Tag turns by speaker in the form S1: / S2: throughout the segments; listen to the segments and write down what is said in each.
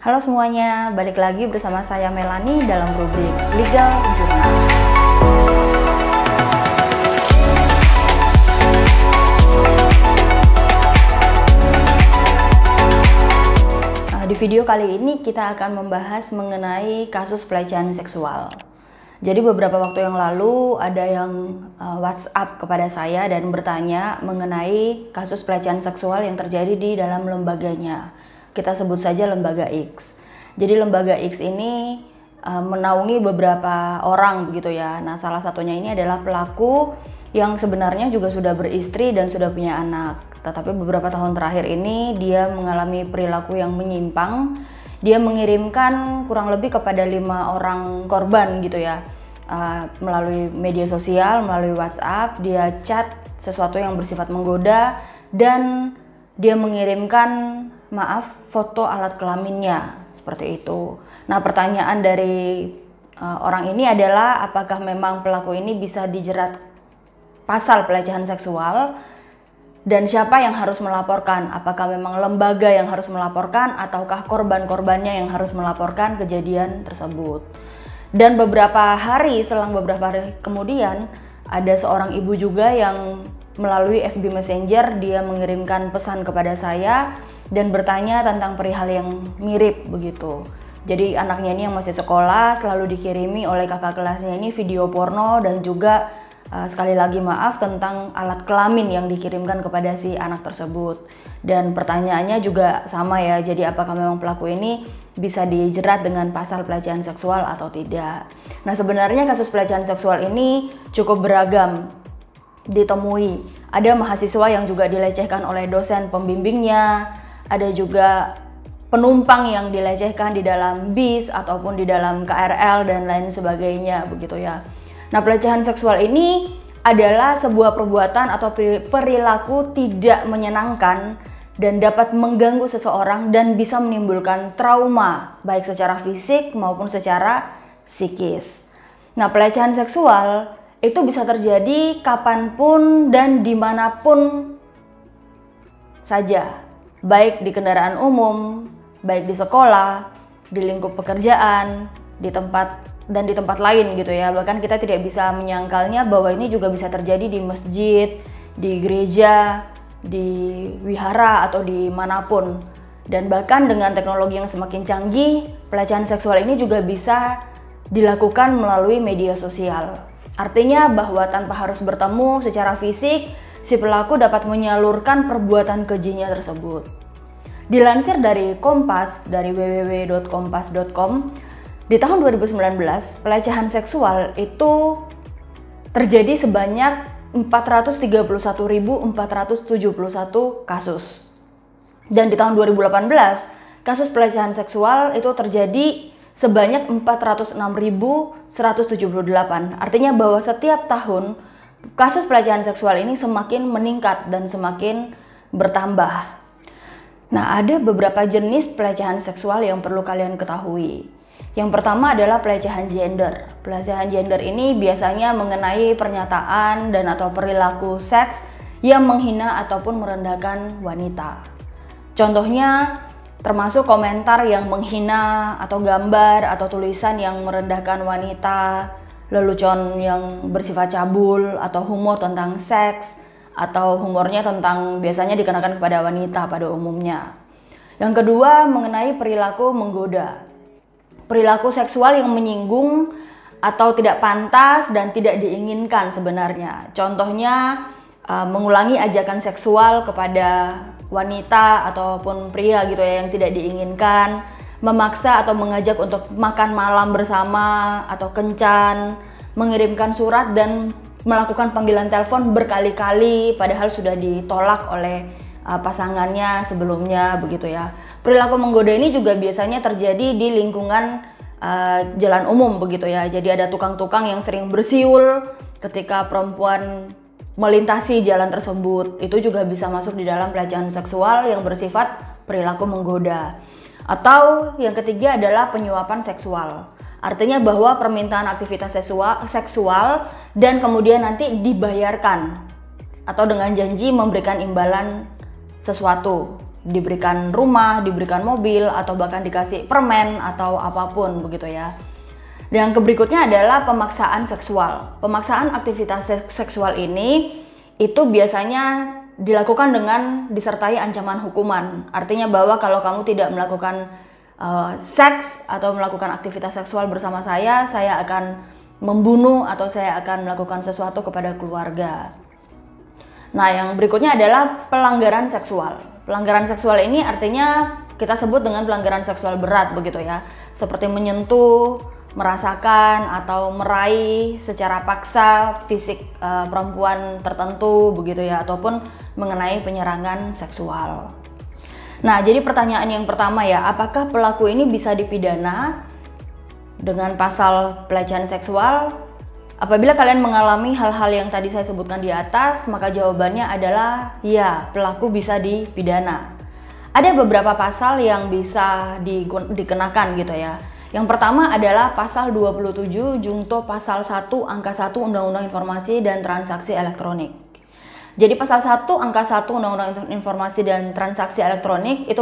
S1: Halo semuanya, balik lagi bersama saya Melani dalam rubrik Legal Journal. Di video kali ini kita akan membahas mengenai kasus pelecehan seksual. Jadi beberapa waktu yang lalu ada yang WhatsApp kepada saya dan bertanya mengenai kasus pelecehan seksual yang terjadi di dalam lembaganya. Kita sebut saja Lembaga X. Jadi Lembaga X ini menaungi beberapa orang begitu ya. Nah, salah satunya ini adalah pelaku yang sebenarnya juga sudah beristri dan sudah punya anak. Tetapi beberapa tahun terakhir ini dia mengalami perilaku yang menyimpang. Dia mengirimkan kurang lebih kepada 5 orang korban gitu ya, melalui media sosial, melalui WhatsApp. Dia chat sesuatu yang bersifat menggoda dan dia mengirimkan foto alat kelaminnya seperti itu. Nah, pertanyaan dari orang ini adalah apakah memang pelaku ini bisa dijerat pasal pelecehan seksual? Dan siapa yang harus melaporkan? Apakah memang lembaga yang harus melaporkan ataukah korban-korbannya yang harus melaporkan kejadian tersebut? Dan selang beberapa hari kemudian ada seorang ibu juga yang melalui FB Messenger dia mengirimkan pesan kepada saya dan bertanya tentang perihal yang mirip begitu. Jadi anaknya ini yang masih sekolah selalu dikirimi oleh kakak kelasnya ini video porno dan juga sekali lagi tentang alat kelamin yang dikirimkan kepada si anak tersebut. Dan pertanyaannya juga sama ya, jadi apakah memang pelaku ini bisa dijerat dengan pasal pelecehan seksual atau tidak. Nah, sebenarnya kasus pelecehan seksual ini cukup beragam ditemui. Ada mahasiswa yang juga dilecehkan oleh dosen pembimbingnya, ada juga penumpang yang dilecehkan di dalam bis ataupun di dalam KRL dan lain sebagainya begitu ya. Nah, pelecehan seksual ini adalah sebuah perbuatan atau perilaku tidak menyenangkan dan dapat mengganggu seseorang dan bisa menimbulkan trauma baik secara fisik maupun secara psikis. Nah, pelecehan seksual itu bisa terjadi kapanpun dan dimanapun saja, baik di kendaraan umum, baik di sekolah, di lingkup pekerjaan, di tempat lain gitu ya. Bahkan kita tidak bisa menyangkalnya bahwa ini juga bisa terjadi di masjid, di gereja, di wihara atau di manapun. Dan bahkan dengan teknologi yang semakin canggih, pelecehan seksual ini juga bisa dilakukan melalui media sosial. Artinya bahwa tanpa harus bertemu secara fisik, si pelaku dapat menyalurkan perbuatan kejinya tersebut. Dilansir dari Kompas, dari www.kompas.com, di tahun 2019, pelecehan seksual itu terjadi sebanyak 431.471 kasus. Dan di tahun 2018, kasus pelecehan seksual itu terjadi sebanyak 406.178. Artinya bahwa setiap tahun kasus pelecehan seksual ini semakin meningkat dan semakin bertambah. Nah, ada beberapa jenis pelecehan seksual yang perlu kalian ketahui. Yang pertama adalah pelecehan gender. Pelecehan gender ini biasanya mengenai pernyataan dan atau perilaku seks yang menghina ataupun merendahkan wanita. Contohnya termasuk komentar yang menghina atau gambar atau tulisan yang merendahkan wanita, lelucon yang bersifat cabul atau humor tentang seks atau humornya tentang biasanya dikenakan kepada wanita pada umumnya. Yang kedua mengenai perilaku menggoda. Perilaku seksual yang menyinggung atau tidak pantas dan tidak diinginkan sebenarnya. Contohnya mengulangi ajakan seksual kepada wanita ataupun pria gitu ya yang tidak diinginkan, memaksa atau mengajak untuk makan malam bersama atau kencan, mengirimkan surat dan melakukan panggilan telepon berkali-kali padahal sudah ditolak oleh pasangannya sebelumnya begitu ya. Perilaku menggoda ini juga biasanya terjadi di lingkungan jalan umum begitu ya. Jadi ada tukang-tukang yang sering bersiul ketika perempuan melintasi jalan tersebut. Itu juga bisa masuk di dalam pelecehan seksual yang bersifat perilaku menggoda. Atau yang ketiga adalah penyuapan seksual. Artinya bahwa permintaan aktivitas seksual dan kemudian nanti dibayarkan atau dengan janji memberikan imbalan sesuatu diberikan rumah, diberikan mobil, atau bahkan dikasih permen atau apapun begitu ya. Dan yang berikutnya adalah pemaksaan seksual. Pemaksaan aktivitas seksual ini itu biasanya dilakukan dengan disertai ancaman hukuman. Artinya bahwa kalau kamu tidak melakukan seks atau melakukan aktivitas seksual bersama saya akan membunuh atau saya akan melakukan sesuatu kepada keluarga. Nah, yang berikutnya adalah pelanggaran seksual. Pelanggaran seksual ini artinya kita sebut dengan pelanggaran seksual berat begitu ya. Seperti menyentuh, merasakan atau meraih secara paksa fisik perempuan tertentu begitu ya, ataupun mengenai penyerangan seksual. Nah, jadi pertanyaan yang pertama ya, apakah pelaku ini bisa dipidana dengan pasal pelecehan seksual? Apabila kalian mengalami hal-hal yang tadi saya sebutkan di atas, maka jawabannya adalah ya, pelaku bisa dipidana. Ada beberapa pasal yang bisa dikenakan gitu ya. Yang pertama adalah pasal 27 Jungto pasal 1 angka 1 Undang-Undang Informasi dan Transaksi Elektronik. Jadi pasal 1 angka 1 Undang-Undang Informasi dan Transaksi Elektronik itu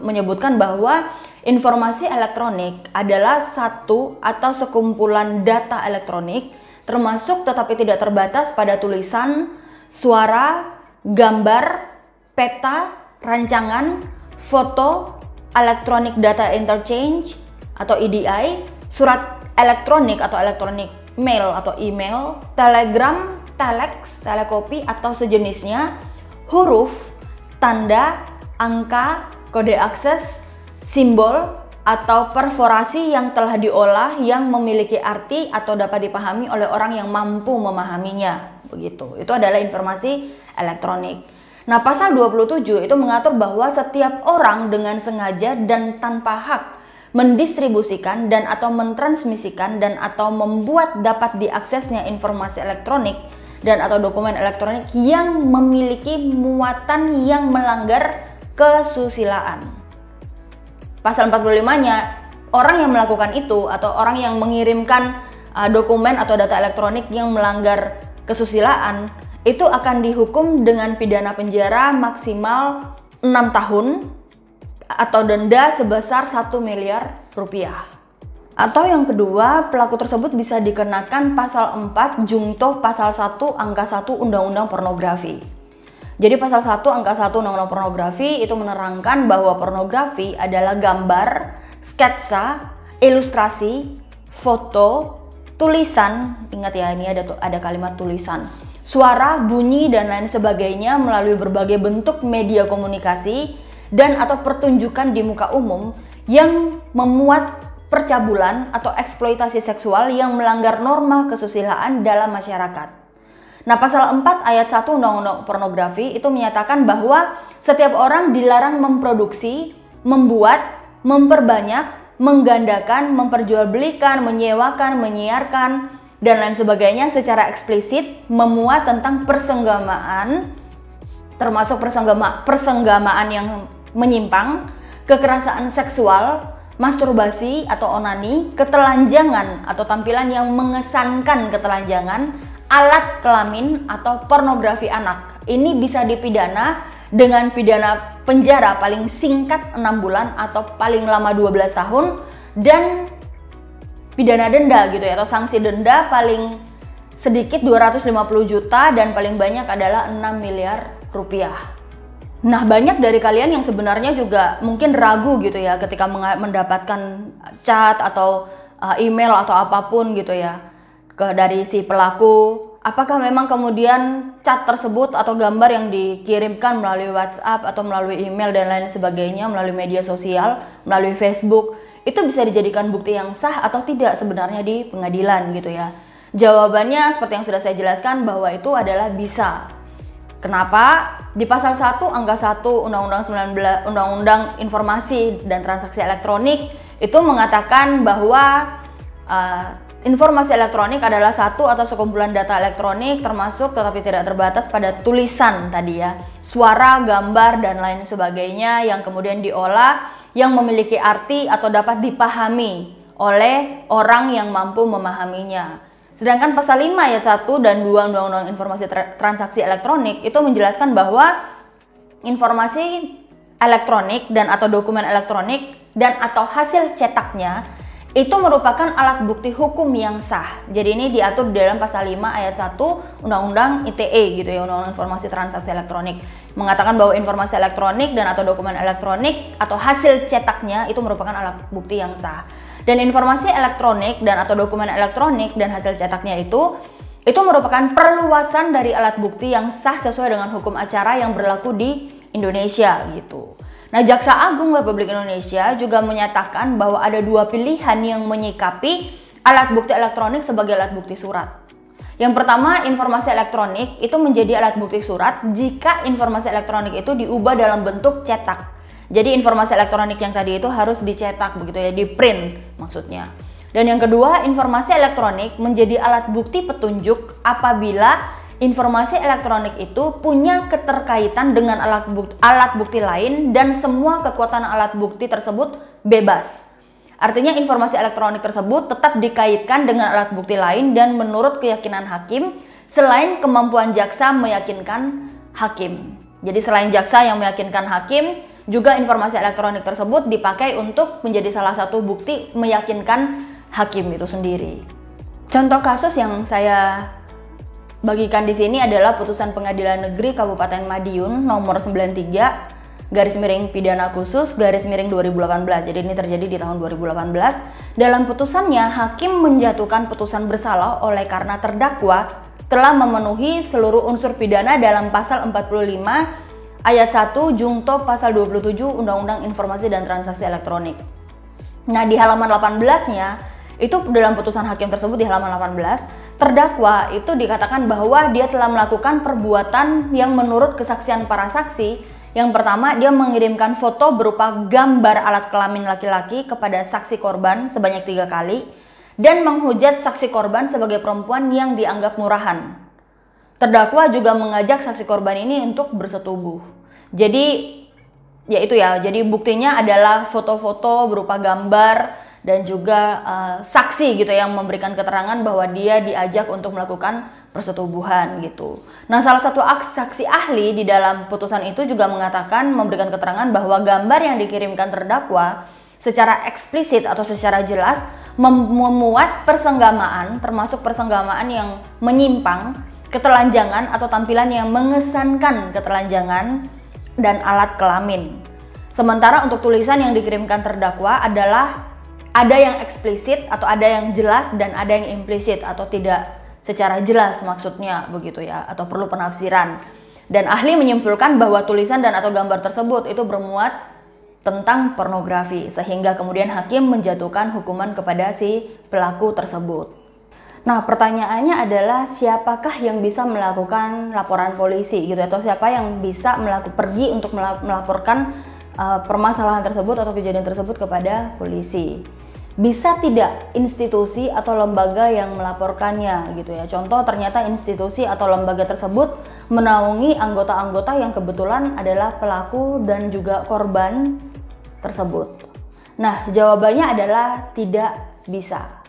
S1: menyebutkan bahwa informasi elektronik adalah satu atau sekumpulan data elektronik termasuk tetapi tidak terbatas pada tulisan, suara, gambar, peta, rancangan, foto, electronic data interchange atau EDI, surat elektronik atau elektronik mail atau email, telegram, telex, telekopi atau sejenisnya, huruf, tanda, angka, kode akses, simbol, atau perforasi yang telah diolah yang memiliki arti atau dapat dipahami oleh orang yang mampu memahaminya. Begitu. Itu adalah informasi elektronik. Nah, pasal 27 itu mengatur bahwa setiap orang dengan sengaja dan tanpa hak mendistribusikan dan atau mentransmisikan dan atau membuat dapat diaksesnya informasi elektronik dan atau dokumen elektronik yang memiliki muatan yang melanggar kesusilaan. Pasal 45-nya, orang yang melakukan itu atau orang yang mengirimkan dokumen atau data elektronik yang melanggar kesusilaan itu akan dihukum dengan pidana penjara maksimal 6 tahun atau denda sebesar 1 miliar rupiah. Atau yang kedua, pelaku tersebut bisa dikenakan pasal 4 Jungto pasal 1 angka 1 Undang-Undang Pornografi. Jadi pasal 1 angka 1 Undang-Undang Pornografi itu menerangkan bahwa pornografi adalah gambar, sketsa, ilustrasi, foto, tulisan, ingat ya ini ada kalimat tulisan, suara, bunyi dan lain sebagainya melalui berbagai bentuk media komunikasi dan atau pertunjukan di muka umum yang memuat percabulan atau eksploitasi seksual yang melanggar norma kesusilaan dalam masyarakat. Nah, pasal 4 ayat 1 Undang-Undang Pornografi itu menyatakan bahwa setiap orang dilarang memproduksi, membuat, memperbanyak, menggandakan, memperjualbelikan, menyewakan, menyiarkan, dan lain sebagainya secara eksplisit memuat tentang persenggamaan, termasuk persenggamaan yang menyimpang, kekerasan seksual, masturbasi atau onani, ketelanjangan atau tampilan yang mengesankan ketelanjangan, alat kelamin atau pornografi anak. Ini bisa dipidana dengan pidana penjara paling singkat 6 bulan atau paling lama 12 tahun dan pidana denda gitu ya, atau sanksi denda paling sedikit 250 juta dan paling banyak adalah 6 miliar rupiah. Nah, banyak dari kalian yang sebenarnya juga mungkin ragu gitu ya ketika mendapatkan chat atau email atau apapun gitu ya dari si pelaku. Apakah memang kemudian chat tersebut atau gambar yang dikirimkan melalui WhatsApp atau melalui email dan lain sebagainya, melalui media sosial, melalui Facebook, itu bisa dijadikan bukti yang sah atau tidak sebenarnya di pengadilan gitu ya? Jawabannya seperti yang sudah saya jelaskan bahwa itu adalah bisa. Kenapa? Di pasal 1 angka 1 Undang-Undang Informasi dan Transaksi Elektronik itu mengatakan bahwa informasi elektronik adalah satu atau sekumpulan data elektronik termasuk tetapi tidak terbatas pada tulisan tadi ya, suara, gambar dan lain sebagainya yang kemudian diolah yang memiliki arti atau dapat dipahami oleh orang yang mampu memahaminya. Sedangkan pasal 5 ayat 1 dan 2 Undang-Undang Informasi Transaksi Elektronik itu menjelaskan bahwa informasi elektronik dan atau dokumen elektronik dan atau hasil cetaknya itu merupakan alat bukti hukum yang sah. Jadi ini diatur di dalam pasal 5 ayat 1 Undang-Undang ITE gitu ya, Undang-Undang Informasi Transaksi Elektronik. Mengatakan bahwa informasi elektronik dan atau dokumen elektronik atau hasil cetaknya itu merupakan alat bukti yang sah. Dan informasi elektronik dan atau dokumen elektronik dan hasil cetaknya itu merupakan perluasan dari alat bukti yang sah sesuai dengan hukum acara yang berlaku di Indonesia gitu. Nah, Jaksa Agung Republik Indonesia juga menyatakan bahwa ada dua pilihan yang menyikapi alat bukti elektronik sebagai alat bukti surat. Yang pertama, informasi elektronik itu menjadi alat bukti surat jika informasi elektronik itu diubah dalam bentuk cetak. Jadi informasi elektronik yang tadi itu harus dicetak begitu ya, di print maksudnya. Dan yang kedua, informasi elektronik menjadi alat bukti petunjuk apabila informasi elektronik itu punya keterkaitan dengan alat bukti lain dan semua kekuatan alat bukti tersebut bebas. Artinya informasi elektronik tersebut tetap dikaitkan dengan alat bukti lain dan menurut keyakinan hakim selain kemampuan jaksa meyakinkan hakim. Jadi selain jaksa yang meyakinkan hakim, juga informasi elektronik tersebut dipakai untuk menjadi salah satu bukti meyakinkan hakim itu sendiri. Contoh kasus yang saya bagikan di sini adalah putusan Pengadilan Negeri Kabupaten Madiun nomor 93 pidana khusus 2018. Jadi ini terjadi di tahun 2018. Dalam putusannya, hakim menjatuhkan putusan bersalah oleh karena terdakwa telah memenuhi seluruh unsur pidana dalam pasal 45 ayat 1 jungto pasal 27 Undang-Undang Informasi dan Transaksi Elektronik. Nah, di halaman 18-nya itu dalam putusan hakim tersebut di halaman 18, terdakwa itu dikatakan bahwa dia telah melakukan perbuatan yang menurut kesaksian para saksi. Yang pertama, dia mengirimkan foto berupa gambar alat kelamin laki-laki kepada saksi korban sebanyak 3 kali dan menghujat saksi korban sebagai perempuan yang dianggap murahan. Terdakwa juga mengajak saksi korban ini untuk bersetubuh. Jadi ya itu ya, jadi buktinya adalah foto-foto berupa gambar dan juga saksi gitu yang memberikan keterangan bahwa dia diajak untuk melakukan persetubuhan gitu. Nah, salah satu saksi ahli di dalam putusan itu juga mengatakan, memberikan keterangan bahwa gambar yang dikirimkan terdakwa secara eksplisit atau secara jelas memuat persenggamaan, termasuk persenggamaan yang menyimpang, ketelanjangan atau tampilan yang mengesankan ketelanjangan dan alat kelamin. Sementara untuk tulisan yang dikirimkan terdakwa adalah ada yang eksplisit atau ada yang jelas dan ada yang implisit atau tidak secara jelas maksudnya begitu ya, atau perlu penafsiran. Dan ahli menyimpulkan bahwa tulisan dan atau gambar tersebut itu bermuat tentang pornografi sehingga kemudian hakim menjatuhkan hukuman kepada si pelaku tersebut. Nah, pertanyaannya adalah siapakah yang bisa melakukan laporan polisi gitu, atau siapa yang bisa pergi untuk melaporkan permasalahan tersebut atau kejadian tersebut kepada polisi. Bisa tidak institusi atau lembaga yang melaporkannya gitu ya. Contoh, ternyata institusi atau lembaga tersebut menaungi anggota-anggota yang kebetulan adalah pelaku dan juga korban tersebut. Nah, jawabannya adalah tidak bisa.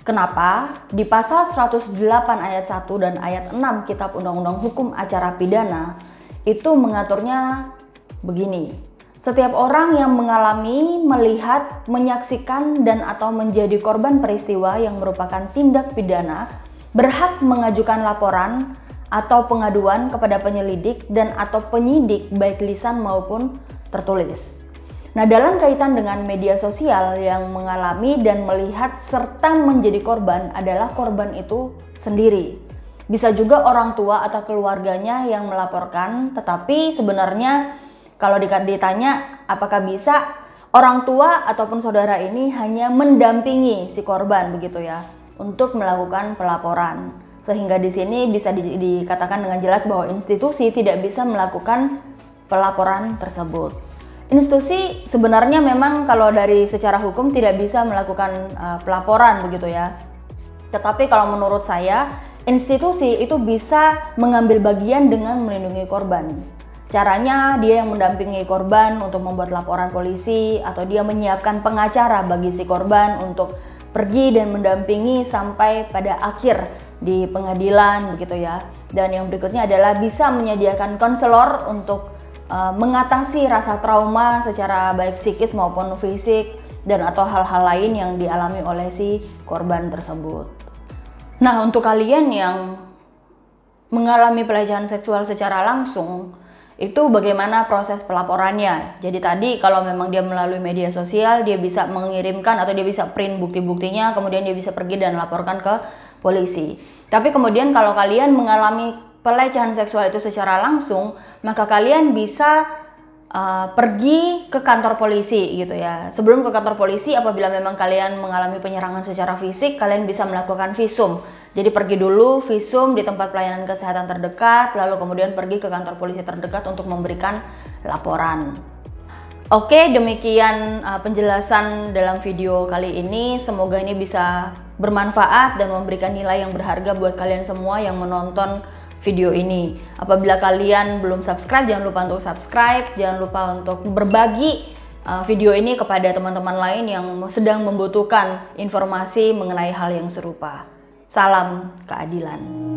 S1: Kenapa? Di pasal 108 ayat 1 dan ayat 6 Kitab Undang-Undang Hukum Acara Pidana itu mengaturnya begini. Setiap orang yang mengalami, melihat, menyaksikan, dan atau menjadi korban peristiwa yang merupakan tindak pidana berhak mengajukan laporan atau pengaduan kepada penyelidik dan atau penyidik baik lisan maupun tertulis. Nah, dalam kaitan dengan media sosial, yang mengalami dan melihat serta menjadi korban adalah korban itu sendiri. Bisa juga orang tua atau keluarganya yang melaporkan, tetapi sebenarnya kalau ditanya apakah bisa, orang tua ataupun saudara ini hanya mendampingi si korban begitu ya untuk melakukan pelaporan. Sehingga di sini bisa dikatakan dengan jelas bahwa institusi tidak bisa melakukan pelaporan tersebut. Institusi sebenarnya memang kalau dari secara hukum tidak bisa melakukan pelaporan begitu ya. Tetapi kalau menurut saya, institusi itu bisa mengambil bagian dengan melindungi korban. Caranya dia yang mendampingi korban untuk membuat laporan polisi, atau dia menyiapkan pengacara bagi si korban untuk pergi dan mendampingi sampai pada akhir di pengadilan begitu ya. Dan yang berikutnya adalah bisa menyediakan konselor untuk mengatasi rasa trauma secara baik psikis maupun fisik dan atau hal-hal lain yang dialami oleh si korban tersebut. Nah, untuk kalian yang mengalami pelecehan seksual secara langsung, itu bagaimana proses pelaporannya. Jadi tadi kalau memang dia melalui media sosial, dia bisa mengirimkan atau dia bisa print bukti-buktinya, kemudian dia bisa pergi dan laporkan ke polisi. Tapi kemudian kalau kalian mengalami pelecehan seksual itu secara langsung, maka kalian bisa pergi ke kantor polisi gitu ya. Sebelum ke kantor polisi, apabila memang kalian mengalami penyerangan secara fisik, kalian bisa melakukan visum. Jadi pergi dulu visum di tempat pelayanan kesehatan terdekat, lalu kemudian pergi ke kantor polisi terdekat untuk memberikan laporan. Oke, demikian penjelasan dalam video kali ini. Semoga ini bisa bermanfaat dan memberikan nilai yang berharga buat kalian semua yang menonton video ini. Apabila kalian belum subscribe, jangan lupa untuk subscribe, jangan lupa untuk berbagi video ini kepada teman-teman lain yang sedang membutuhkan informasi mengenai hal yang serupa. Salam keadilan.